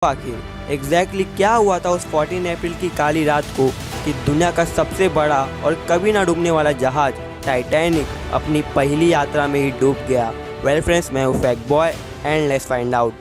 आखिर एग्जैक्टली क्या हुआ था उस 14 अप्रैल की काली रात को कि दुनिया का सबसे बड़ा और कभी ना डूबने वाला जहाज टाइटैनिक अपनी पहली यात्रा में ही डूब गया। वेल फ्रेंड्स, मैं हूँ fact boy and let's find out.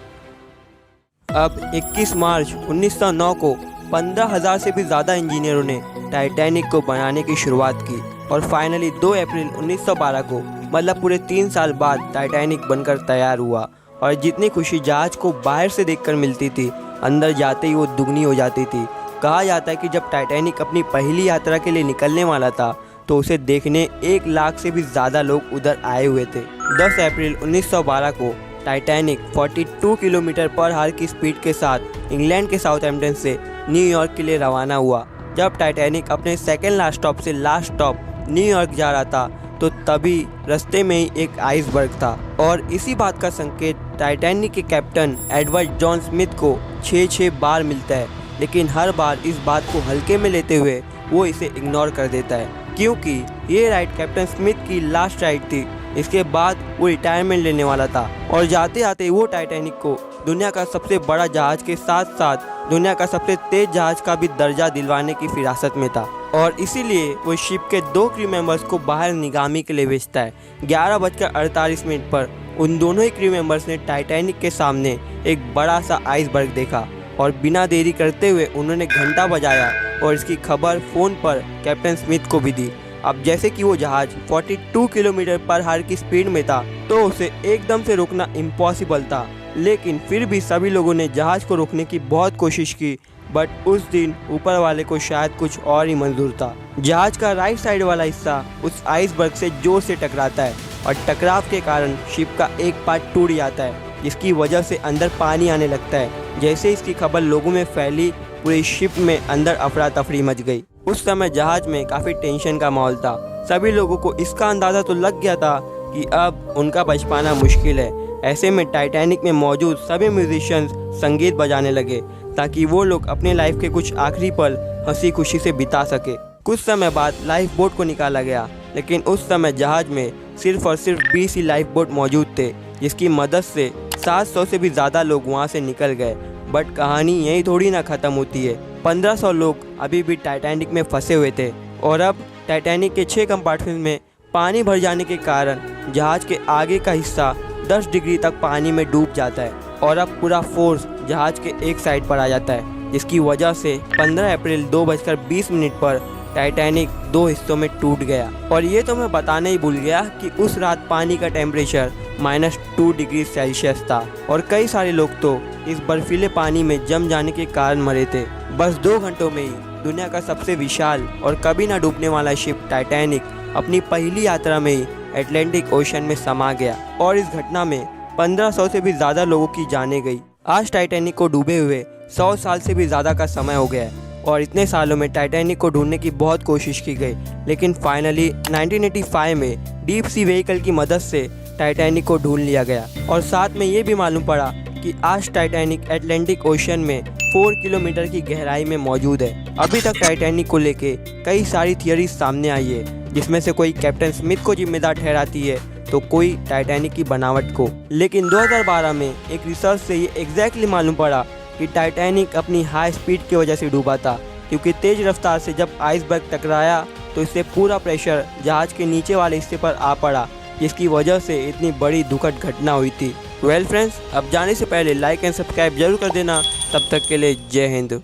अब 21 मार्च 1909 को 15,000 से भी ज़्यादा इंजीनियरों ने टाइटैनिक को बनाने की शुरुआत की और फाइनली 2 अप्रैल 1912 को मतलब पूरे 3 साल बाद टाइटैनिक बनकर तैयार हुआ। और जितनी खुशी जहाज को बाहर से देखकर मिलती थी, अंदर जाते ही वो दुगनी हो जाती थी। कहा जाता है कि जब टाइटैनिक अपनी पहली यात्रा के लिए निकलने वाला था तो उसे देखने 1 लाख से भी ज़्यादा लोग उधर आए हुए थे। 10 अप्रैल 1912 को टाइटैनिक 42 किलोमीटर पर आवर की स्पीड के साथ इंग्लैंड के साउथहैम्पटन से न्यूयॉर्क के लिए रवाना हुआ। जब टाइटैनिक अपने सेकेंड लास्ट स्टॉप से लास्ट स्टॉप न्यूयॉर्क जा रहा था तो तभी रास्ते में ही एक आइसबर्ग था और इसी बात का संकेत टाइटैनिक के कैप्टन एडवर्ड जॉन स्मिथ को 6 बार मिलता है, लेकिन हर बार इस बात को हल्के में लेते हुए वो इसे इग्नोर कर देता है क्योंकि ये राइड कैप्टन स्मिथ की लास्ट राइड थी। इसके बाद वो रिटायरमेंट लेने वाला था और जाते आते वो टाइटैनिक को दुनिया का सबसे बड़ा जहाज के साथ साथ दुनिया का सबसे तेज जहाज का भी दर्जा दिलवाने की फिरासत में था और इसीलिए वो शिप के 2 क्रू मेंबर्स को बाहर निगामी के लिए भेजता है। 11:48 पर उन दोनों ही क्रू मेंबर्स ने टाइटैनिक के सामने एक बड़ा सा आइसबर्ग देखा और बिना देरी करते हुए उन्होंने घंटा बजाया और इसकी खबर फ़ोन पर कैप्टन स्मिथ को भी दी। अब जैसे कि वो जहाज 42 किलोमीटर पर आवर की स्पीड में था तो उसे एकदम से रोकना इम्पॉसिबल था, लेकिन फिर भी सभी लोगों ने जहाज को रोकने की बहुत कोशिश की। बट उस दिन ऊपर वाले को शायद कुछ और ही मंजूर था। जहाज का राइट साइड वाला हिस्सा उस आइसबर्ग से जोर से टकराता है और टकराव के कारण शिप का एक पार्ट टूट जाता है, जिसकी वजह से अंदर पानी आने लगता है। जैसे इसकी खबर लोगों में फैली, पूरी शिप में अंदर अफरा तफरी मच गई। उस समय जहाज में काफ़ी टेंशन का माहौल था। सभी लोगों को इसका अंदाज़ा तो लग गया था कि अब उनका बच पाना मुश्किल है। ऐसे में टाइटैनिक में मौजूद सभी म्यूजिशियंस संगीत बजाने लगे ताकि वो लोग अपने लाइफ के कुछ आखिरी पल हंसी खुशी से बिता सके। कुछ समय बाद लाइफ बोट को निकाला गया, लेकिन उस समय जहाज में सिर्फ और सिर्फ 20 ही लाइफ बोट मौजूद थे, जिसकी मदद से 700 से भी ज़्यादा लोग वहाँ से निकल गए। बट कहानी यही थोड़ी ना ख़त्म होती है। 1500 लोग अभी भी टाइटैनिक में फंसे हुए थे और अब टाइटैनिक के 6 कंपार्टमेंट में पानी भर जाने के कारण जहाज के आगे का हिस्सा 10 डिग्री तक पानी में डूब जाता है और अब पूरा फोर्स जहाज के एक साइड पर आ जाता है, जिसकी वजह से 15 अप्रैल 2:20 पर टाइटैनिक 2 हिस्सों में टूट गया। और ये तो मैं बताना ही भूल गया कि उस रात पानी का टेम्परेचर -2 डिग्री सेल्सियस था और कई सारे लोग तो इस बर्फीले पानी में जम जाने के कारण मरे थे। बस 2 घंटों में ही दुनिया का सबसे विशाल और कभी ना डूबने वाला शिप टाइटैनिक अपनी पहली यात्रा में ही अटलांटिक ओशन में समा गया और इस घटना में 1500 से भी ज़्यादा लोगों की जानें गई। आज टाइटैनिक को डूबे हुए 100 साल से भी ज़्यादा का समय हो गया है और इतने सालों में टाइटैनिक को ढूंढने की बहुत कोशिश की गई, लेकिन फाइनली 1985 में डीप सी व्हीकल की मदद से टाइटैनिक को ढूंढ लिया गया। और साथ में ये भी मालूम पड़ा कि आज टाइटैनिक अटलांटिक ओशन में 4 किलोमीटर की गहराई में मौजूद है। अभी तक टाइटैनिक को लेके कई सारी थियरीज सामने आई है, जिसमें से कोई कैप्टन स्मिथ को जिम्मेदार ठहराती है तो कोई टाइटैनिक की बनावट को। लेकिन 2012 में एक रिसर्च से ये एग्जैक्टली मालूम पड़ा कि टाइटैनिक अपनी हाई स्पीड की वजह से डूबा था, क्योंकि तेज़ रफ्तार से जब आइसबर्ग टकराया तो इससे पूरा प्रेशर जहाज के नीचे वाले हिस्से पर आ पड़ा, जिसकी वजह से इतनी बड़ी दुखद घटना हुई थी। वेल फ्रेंड्स, अब जाने से पहले लाइक एंड सब्सक्राइब जरूर कर देना। तब तक के लिए जय हिंद।